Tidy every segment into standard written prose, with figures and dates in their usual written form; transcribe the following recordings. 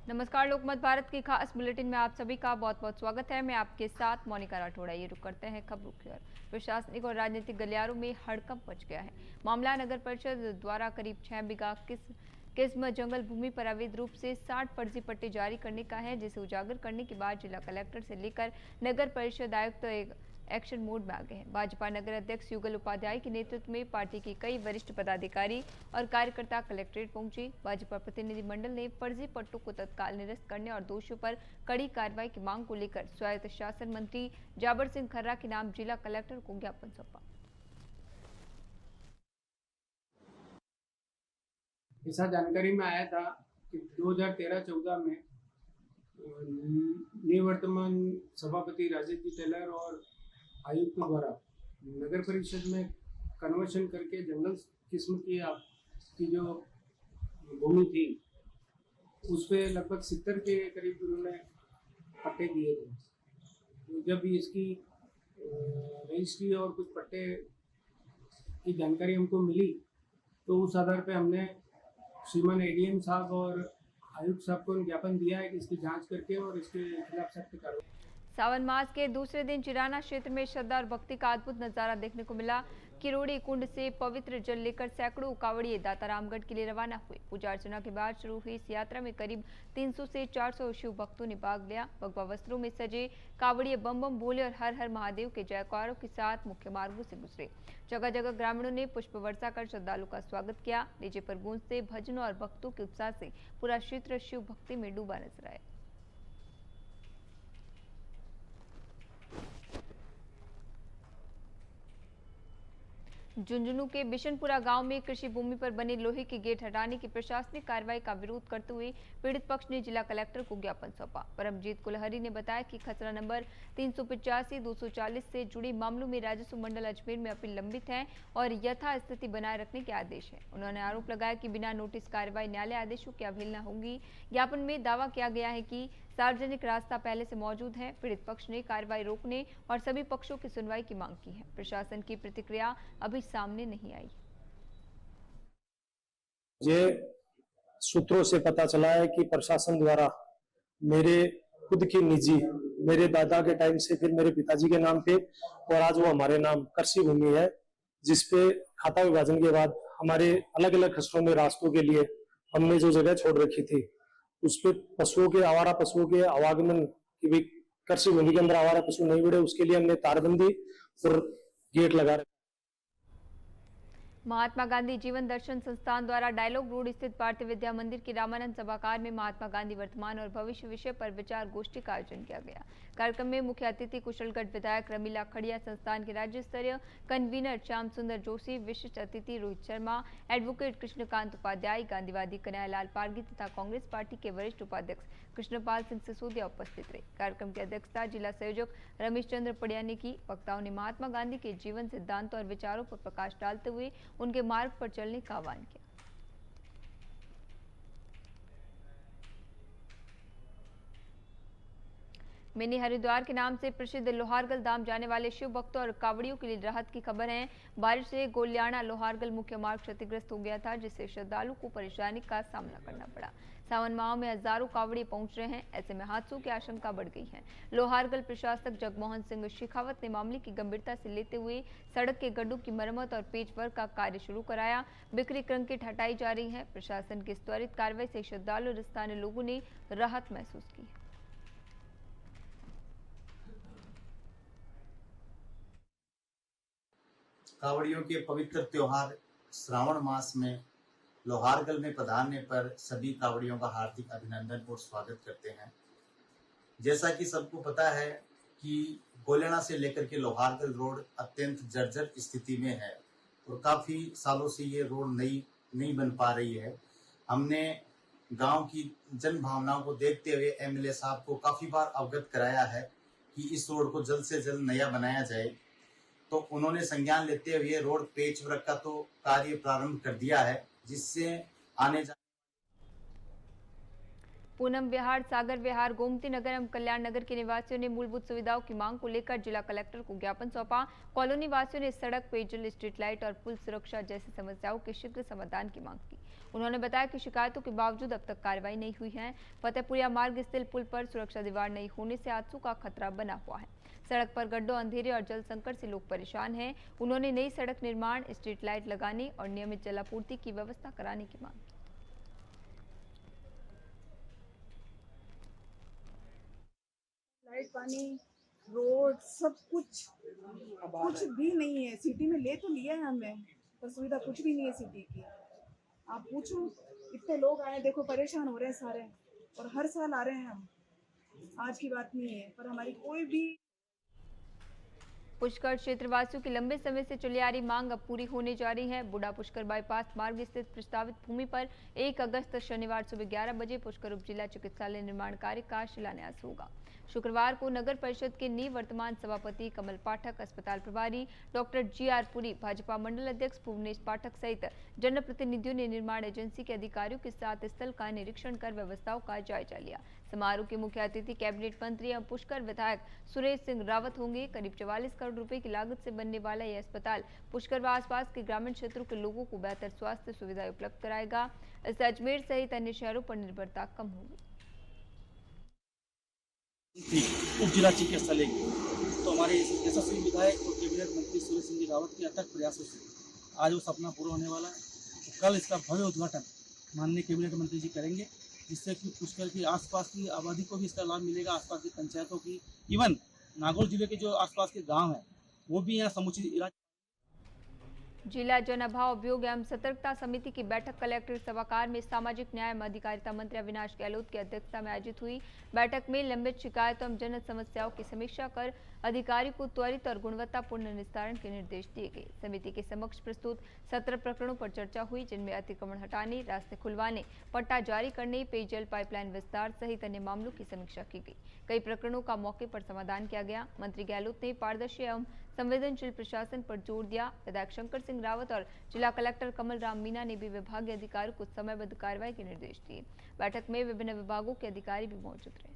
नमस्कार, लोकमत भारत की खास बुलेटिन में आप सभी का बहुत बहुत स्वागत है। मैं आपके साथ मोनिका राठौड़ा। ये रुक करते हैं खबरों की ओर। प्रशासनिक और राजनीतिक गलियारों में हड़कंप मच गया है। मामला नगर परिषद द्वारा करीब 6 बीघा किस्म जंगल भूमि पर अवैध रूप से 60 फर्जी पट्टे जारी करने का है, जिसे उजागर करने के बाद जिला कलेक्टर से लेकर नगर परिषद आयुक्त एक्शन मोड में आ गए हैं। भाजपा नगर अध्यक्ष युगल उपाध्याय के नेतृत्व में पार्टी के कई वरिष्ठ पदाधिकारी और कार्यकर्ता कलेक्ट्रेट पहुंचे। भाजपा प्रतिनिधिमंडल ने फर्जी पट्टों को तत्काल निरस्त करने और दोषियों पर कड़ी कार्रवाई की मांग को लेकर स्वायत्त शासन मंत्री जाबर सिंह खर्रा के नाम जिला कलेक्टर को ज्ञापन सौंपा। ऐसा जानकारी में आया था कि 2013-14 में निवर्तमान सभापति राजेश जी टेलर और आयुक्त द्वारा नगर परिषद में कन्वर्शन करके जंगल किस्म की जो भूमि थी उस पे लगभग 70 के करीब उन्होंने पट्टे दिए थे। तो जब इसकी रजिस्ट्री और कुछ पट्टे की जानकारी हमको मिली तो उस आधार पे हमने श्रीमान एडीएम साहब और आयुक्त साहब को ज्ञापन दिया है कि इसकी जांच करके और इसके खिलाफ सख्त कार्रवाई। सावन मास के दूसरे दिन चिराना क्षेत्र में श्रद्धा और भक्ति का अद्भुत नजारा देखने को मिला। किरोड़ी कुंड से पवित्र जल लेकर सैकड़ों कावड़िए दातारामगढ़ के लिए रवाना हुए। पूजा अर्चना के बाद शुरू हुई इस यात्रा में करीब 300 से 400 शिव भक्तों ने भाग लिया। भगवा वस्त्रों में सजे कावड़िए बम बम बोले और हर हर महादेव के जयकारों के साथ मुख्य मार्गों से गुजरे। जगह जगह ग्रामीणों ने पुष्प वर्षा कर श्रद्धालु का स्वागत किया। डीजे पर गूंजते भजनों और भक्तों के उत्साह से पूरा क्षेत्र शिव भक्ति में डूबा नजर आया। झुंझुनू के बिशनपुरा गांव में कृषि भूमि पर बने लोहे के गेट हटाने की प्रशासनिक कार्रवाई का विरोध करते हुए पीड़ित पक्ष ने जिला कलेक्टर को ज्ञापन सौंपा। परमजीत कुलहरी ने बताया कि खसरा नंबर 385-240 से जुड़े मामलों में राजस्व मंडल अजमेर में अपील लंबित है और यथा स्थिति बनाए रखने के आदेश है। उन्होंने आरोप लगाया कि बिना नोटिस कार्रवाई न्यायालय आदेशों की अवहेलना होगी। ज्ञापन में दावा किया गया है कि सार्वजनिक रास्ता पहले से मौजूद है। पीड़ित पक्ष ने कार्रवाई रोकने और सभी पक्षों की सुनवाई की मांग की है। प्रशासन की प्रतिक्रिया अभी सामने नहीं आई। ये सूत्रों से पता चला है कि प्रशासन द्वारा मेरे खुद की निजी, मेरे दादा के टाइम से फिर मेरे पिताजी के नाम पे और आज वो हमारे नाम कृषि भूमि है, जिसपे खाता विभाजन के बाद हमारे अलग अलग खसरों में रास्तों के लिए हमने जो जगह छोड़ रखी थी उस पे पशुओं के, आवारा पशुओं के आवागमन की भी कृषि भूमि के अंदर आवारा पशु नहीं बढ़े उसके लिए हमने तारबंदी और गेट लगा रखा। महात्मा गांधी जीवन दर्शन संस्थान द्वारा डायलॉग रोड स्थित पार्थिव विद्या मंदिर के रामानंद सभागार में महात्मा गांधी वर्तमान और भविष्य विषय पर विचार गोष्ठी का आयोजन किया गया। कार्यक्रम में मुख्य अतिथि कुशलगढ़ विधायक रमीला खड़िया, संस्थान के राज्य स्तरीय कन्वीनर श्याम सुंदर जोशी, विशिष्ट अतिथि रोहित शर्मा, एडवोकेट कृष्णकांत उपाध्याय, गांधीवादी कन्हैयालाल पारगी तथा कांग्रेस पार्टी के वरिष्ठ उपाध्यक्ष कृष्णपाल सिंह सिसोदिया उपस्थित रहे। कार्यक्रम की अध्यक्षता जिला संयोजक रमेश चंद्र पड़िया ने की। वक्ताओं ने महात्मा गांधी के जीवन, सिद्धांतों और विचारों पर प्रकाश डालते हुए उनके मार्ग पर चलने का आह्वान किया। मिनी हरिद्वार के नाम से प्रसिद्ध लोहारगल धाम जाने वाले शिव भक्तों और कावड़ियों के लिए राहत की खबर है। बारिश से गोल्याना लोहारगल मुख्य मार्ग क्षतिग्रस्त हो गया था, जिससे श्रद्धालुओं को परेशानी का सामना करना पड़ा। सावन माह में हजारों कावड़िए पहुंच रहे हैं, ऐसे में हादसों की आशंका बढ़ गई है। लोहारगल प्रशासक जगमोहन सिंह शेखावत ने मामले की गंभीरता से लेते हुए सड़क के गड्ढों की मरम्मत और पेच वर्क का कार्य शुरू कराया। बिक्री कंक्रीट हटाई जा रही है। प्रशासन की इस त्वरित कार्रवाई से श्रद्धालु और स्थानीय लोगों ने राहत महसूस की है। कावड़ियों के पवित्र त्योहार श्रावण मास में लोहारगल में पधारने पर सभी कावड़ियों का हार्दिक अभिनंदन और स्वागत करते हैं। जैसा कि सबको पता है कि गोलेना से लेकर के लोहारगल रोड अत्यंत जर्जर स्थिति में है और काफी सालों से ये रोड नहीं बन पा रही है। हमने गांव की जन भावनाओं को देखते हुए एमएलए साहब को काफी बार अवगत कराया है कि इस रोड को जल्द से जल्द नया बनाया जाए, तो उन्होंने संज्ञान लेते हुए रोड पेच वर्क का तो कार्य प्रारंभ कर दिया है, जिससे आने जाने पूनम विहार, सागर विहार, गोमती नगर एवं कल्याण नगर के निवासियों ने मूलभूत सुविधाओं की मांग को लेकर जिला कलेक्टर को ज्ञापन सौंपा। कॉलोनी वासियों ने सड़क, पेयजल, स्ट्रीट लाइट और पुल सुरक्षा जैसी समस्याओं के शीघ्र समाधान की मांग की। उन्होंने बताया कि शिकायतों के बावजूद अब तक कार्रवाई नहीं हुई है। फतेहपुरिया मार्ग स्थित पुल पर सुरक्षा दीवार नहीं होने से हादसों का खतरा बना हुआ है। सड़क पर गड्ढों, अंधेरे और जल संकट से लोग परेशान हैं। उन्होंने नई सड़क निर्माण, स्ट्रीट लाइट लगाने और नियमित जलापूर्ति की व्यवस्था कराने की मांग की। लाइट, पानी, रोड, सब कुछ भी नहीं है सिटी में। ले तो लिया है हमने, पर सुविधा कुछ भी नहीं है सिटी की। आप पूछो, इतने लोग आए, देखो परेशान हो रहे हैं सारे, और हर साल आ रहे हैं हम। आज की बात नहीं है, पर हमारी कोई भी पुष्कर क्षेत्रवासियों की लंबे समय से चली आ रही मांग अब पूरी होने जा रही है। बूढ़ा पुष्कर बाईपास मार्ग स्थित प्रस्तावित भूमि पर 1 अगस्त शनिवार सुबह 11 बजे पुष्कर उप जिला चिकित्सालय निर्माण कार्य का शिलान्यास होगा। शुक्रवार को नगर परिषद के निवर्तमान सभापति कमल पाठक, अस्पताल प्रभारी डॉक्टर GR पुरी, भाजपा मंडल अध्यक्ष भुवनेश पाठक सहित जनप्रतिनिधियों ने निर्माण एजेंसी के अधिकारियों के साथ स्थल का निरीक्षण कर व्यवस्थाओं का जायजा लिया। समारोह के मुख्य अतिथि कैबिनेट मंत्री एवं पुष्कर विधायक सुरेश सिंह रावत होंगे। करीब 44 करोड़ रुपए की लागत से बनने वाला यह अस्पताल पुष्कर व आसपास के ग्रामीण क्षेत्रों के लोगों को बेहतर स्वास्थ्य सुविधाएं उपलब्ध कराएगा। इससे अजमेर सहित अन्य शहरों पर निर्भरता कम होगी। उप जिला चिकित्सालय की तो हमारे यशस्वी विधायक और कैबिनेट मंत्री सुरेश सिंह रावत के अथक प्रयासों से आज वो सपना पूरा होने वाला है। तो कल इसका भव्य उद्घाटन माननीय कैबिनेट मंत्री जी करेंगे, जिससे कि पुष्कर की आसपास की आबादी को भी इसका लाभ मिलेगा, आसपास की पंचायतों की, इवन नागौर जिले के जो आसपास के गांव हैं वो भी यहाँ समुचित इलाज। जिला जन अभाव अभियोग एवं सतर्कता समिति की बैठक कलेक्ट्रेट सभागार में सामाजिक न्याय एवं अधिकारिता मंत्री अविनाश गहलोत की अध्यक्षता में आयोजित हुई। बैठक में लंबित शिकायतों एवं जन समस्याओं की समीक्षा कर अधिकारी को त्वरित और गुणवत्तापूर्ण निस्तारण के निर्देश दिए गए। समिति के समक्ष प्रस्तुत 17 प्रकरणों पर चर्चा हुई, जिनमें अतिक्रमण हटाने, रास्ते खुलवाने, पट्टा जारी करने, पेयजल पाइपलाइन विस्तार सहित अन्य मामलों की समीक्षा की गई। कई प्रकरणों का मौके पर समाधान किया गया। मंत्री गहलोत ने पारदर्शी एवं संवेदनशील प्रशासन पर जोर दिया। विधायक शंकर सिंह रावत और जिला कलेक्टर कमल राम मीना ने भी विभागीय अधिकारियों को समयबद्ध कार्रवाई के निर्देश दिए। बैठक में विभिन्न विभागों के अधिकारी भी मौजूद रहे।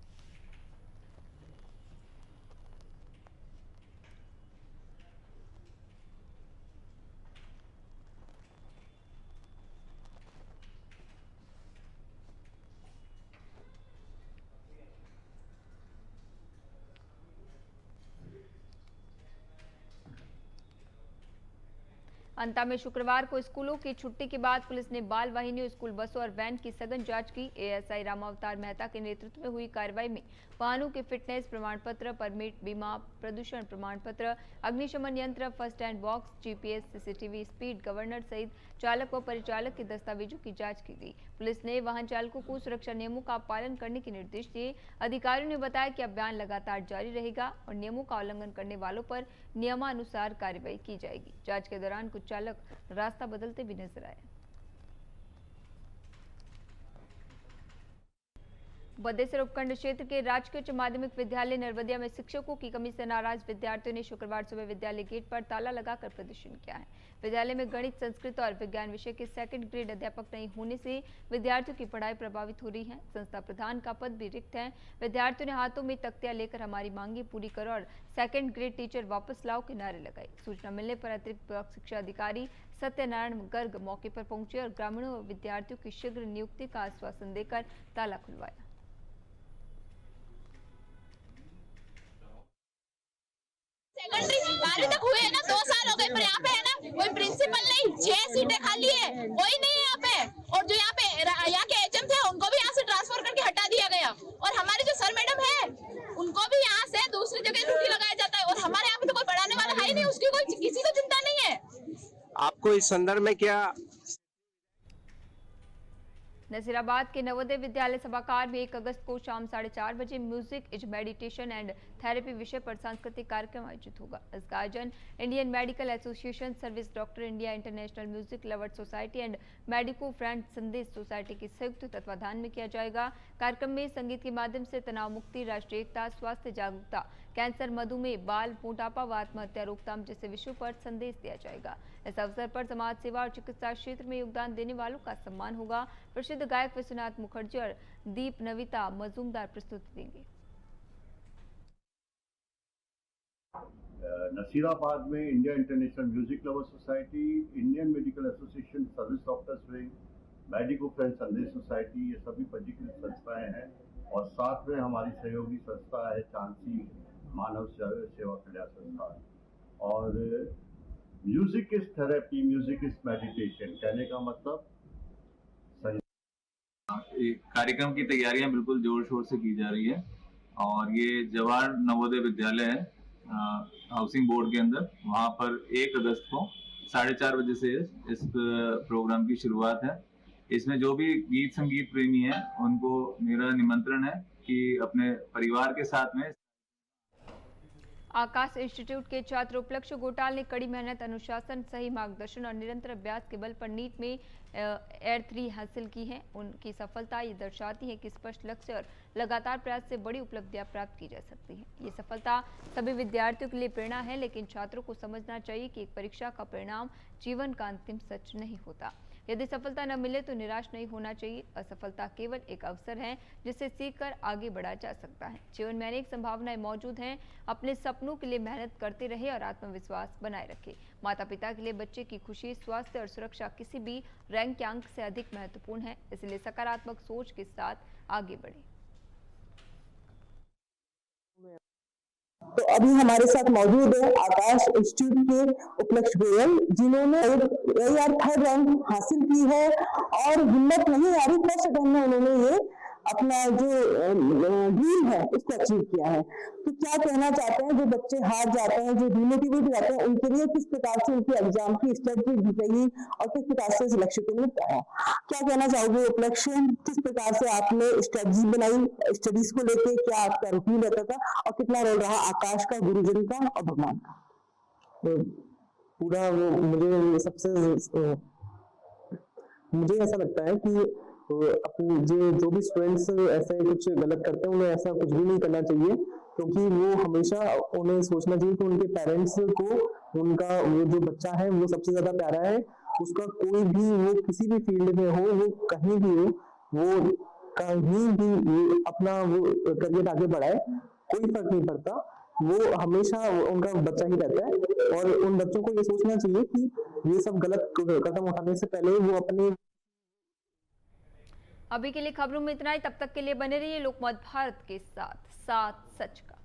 अंत में शुक्रवार को स्कूलों की छुट्टी के बाद पुलिस ने बाल वाहिनियों, स्कूल बसों और वैन की सघन जांच की। ASI रामावतार मेहता के नेतृत्व में हुई कार्रवाई में वाहनों के फिटनेस प्रमाण पत्र, परमिट, बीमा, प्रदूषण प्रमाण पत्र, अग्निशमन यंत्र, first aid box, GPS, CCTV, speed governor सहित चालक व परिचालक के दस्तावेजों की जांच की गई। पुलिस ने वाहन चालकों को सुरक्षा नियमों का पालन करने के निर्देश दिए। अधिकारियों ने बताया कि अभियान लगातार जारी रहेगा और नियमों का उल्लंघन करने वालों पर नियमानुसार कार्रवाई की जाएगी। जांच के दौरान कुछ चालक रास्ता बदलते भी नजर आए। बदेसर उपखंड क्षेत्र के राजकीय उच्च माध्यमिक विद्यालय नरवदिया में शिक्षकों की कमी से नाराज विद्यार्थियों ने शुक्रवार सुबह विद्यालय गेट पर ताला लगाकर प्रदर्शन किया है। विद्यालय में गणित, संस्कृत और विज्ञान विषय के सेकंड ग्रेड अध्यापक नहीं होने से विद्यार्थियों की पढ़ाई प्रभावित हो रही है। संस्था प्रधान का पद भी रिक्त है। विद्यार्थियों ने हाथों में तख्तियां लेकर हमारी मांगे पूरी करो और सेकंड ग्रेड टीचर वापस लाओ के नारे लगाए। सूचना मिलने पर अतिरिक्त ब्लॉक शिक्षा अधिकारी सत्यनारायण गर्ग मौके पर पहुंचे और ग्रामीणों व विद्यार्थियों की शीघ्र नियुक्ति का आश्वासन देकर ताला खुलवाया। सेकेंडरी 12वीं तक हुए है ना, 2 साल हो गए, पर यहाँ पे है ना कोई प्रिंसिपल नहीं, 6 सीटें खाली है, कोई नहीं है यहाँ पे। और जो यहाँ के HM थे उनको भी यहाँ से ट्रांसफर करके हटा दिया गया, और हमारे जो सर मैडम है उनको भी यहाँ से दूसरी जगह ड्यूटी लगाया जाता है, और हमारे यहाँ पे तो कोई पढ़ाने वाला है ही नहीं, उसकी कोई किसी को चिंता नहीं है। आपको इस संदर्भ में क्या? नसीराबाद के नवोदय विद्यालय सभागार में 1 अगस्त को शाम 4:30 बजे music is meditation and therapy विषय पर सांस्कृतिक कार्यक्रम आयोजित होगा। इसका आयोजन Indian medical association, service doctor India, international music lovers society and medico friend संदेश सोसाइटी के संयुक्त तत्वाधान में किया जाएगा। कार्यक्रम में संगीत के माध्यम से तनाव मुक्ति, राष्ट्रीय एकता, स्वास्थ्य जागरूकता, कैंसर, मधुमेह, बाल मोटापा व आत्महत्या रोकथाम जैसे विषयों पर संदेश दिया जाएगा। इस अवसर पर समाज सेवा और चिकित्सा क्षेत्र में योगदान देने वालों का सम्मान होगा। प्रसिद्ध गायक विश्वनाथ मुखर्जी और दीप नविता मजूमदार प्रस्तुति देंगे। नसीराबाद में India international music lovers society, Indian medical association, service doctors wing, medico friend संदेश सोसाइटी, ये सभी पंजीकृत संस्थाएं हैं। और साथ में हमारी सहयोगी संस्था है चांसी मानव सेवा कल्याण संस्थान। और music is therapy, music is meditation, कहने का मतलब कार्यक्रम की तैयारियां बिल्कुल जोर शोर से की जा रही है। और ये जवाहर नवोदय विद्यालय है हाउसिंग बोर्ड के अंदर, वहां पर 1 अगस्त को 4:30 बजे से इस प्रोग्राम की शुरुआत है। इसमें जो भी गीत संगीत प्रेमी हैं उनको मेरा निमंत्रण है कि अपने परिवार के साथ में। आकाश इंस्टीट्यूट के छात्र उपलक्ष्य गोटाल ने कड़ी मेहनत, अनुशासन, सही मार्गदर्शन और निरंतर अभ्यास के बल पर नीट में एयर 3 हासिल की है। उनकी सफलता ये दर्शाती है कि स्पष्ट लक्ष्य और लगातार प्रयास से बड़ी उपलब्धियां प्राप्त की जा सकती हैं। ये सफलता सभी विद्यार्थियों के लिए प्रेरणा है, लेकिन छात्रों को समझना चाहिए कि एक परीक्षा का परिणाम जीवन का अंतिम सच नहीं होता। यदि सफलता न मिले तो निराश नहीं होना चाहिए। असफलता केवल एक अवसर है जिससे सीखकर आगे बढ़ा जा सकता है। जीवन में अनेक संभावनाएं मौजूद हैं। अपने सपनों के लिए मेहनत करते रहे और आत्मविश्वास बनाए रखें। माता पिता के लिए बच्चे की खुशी, स्वास्थ्य और सुरक्षा किसी भी रैंक के अंक से अधिक महत्वपूर्ण है, इसलिए सकारात्मक सोच के साथ आगे बढ़े। तो अभी हमारे साथ मौजूद है आकाश इंस्टीट्यूट के उपलक्ष्य गोयल, जिन्होंने AR 3rd रैंक हासिल की है और हिम्मत नहीं हारी, फर्स्ट अटेम्प्ट में उन्होंने ये अपना जो ड्रीम है उसको अचीव किया है। तो क्या कहना चाहते हैं जो बच्चे हार जाते हैं, जो डिमोटिवेट हो जाते हैं, उनके लिए किस प्रकार से उनकी एग्जाम की स्ट्रेटजी रही और किस प्रकार से लक्ष्य को मिलता है? क्या कहना चाहोगे उपलक्ष्य, किस प्रकार से आपने स्ट्रेटजी बनाई स्टडीज को लेके, क्या आपका रूटीन रहता था और कितना रोल रहा आकाश का, गुरुजन का और भगवान का? पूरा वो मुझे ऐसा लगता है कि अपने जो भी स्टूडेंट्स ऐसे कुछ गलत करते हैं उन्हें ऐसा कुछ भी नहीं करना चाहिए, क्योंकि वो हमेशा उन्हें सोचना चाहिए कि उनके पेरेंट्स को उनका वो जो बच्चा है वो सबसे ज्यादा प्यारा है। उसका कोई भी वो किसी भी फील्ड में हो, वो कहीं भी हो, वो कहीं भी अपना वो करियर आगे बढ़ाए, कोई फर्क नहीं पड़ता, वो हमेशा उनका बच्चा ही रहता है। और उन बच्चों को ये सोचना चाहिए कि ये सब गलत कदम उठाने से पहले वो अपने। अभी के लिए खबरों में इतना ही। तब तक के लिए बने रहिए लोकमत भारत के साथ, साथ सच का।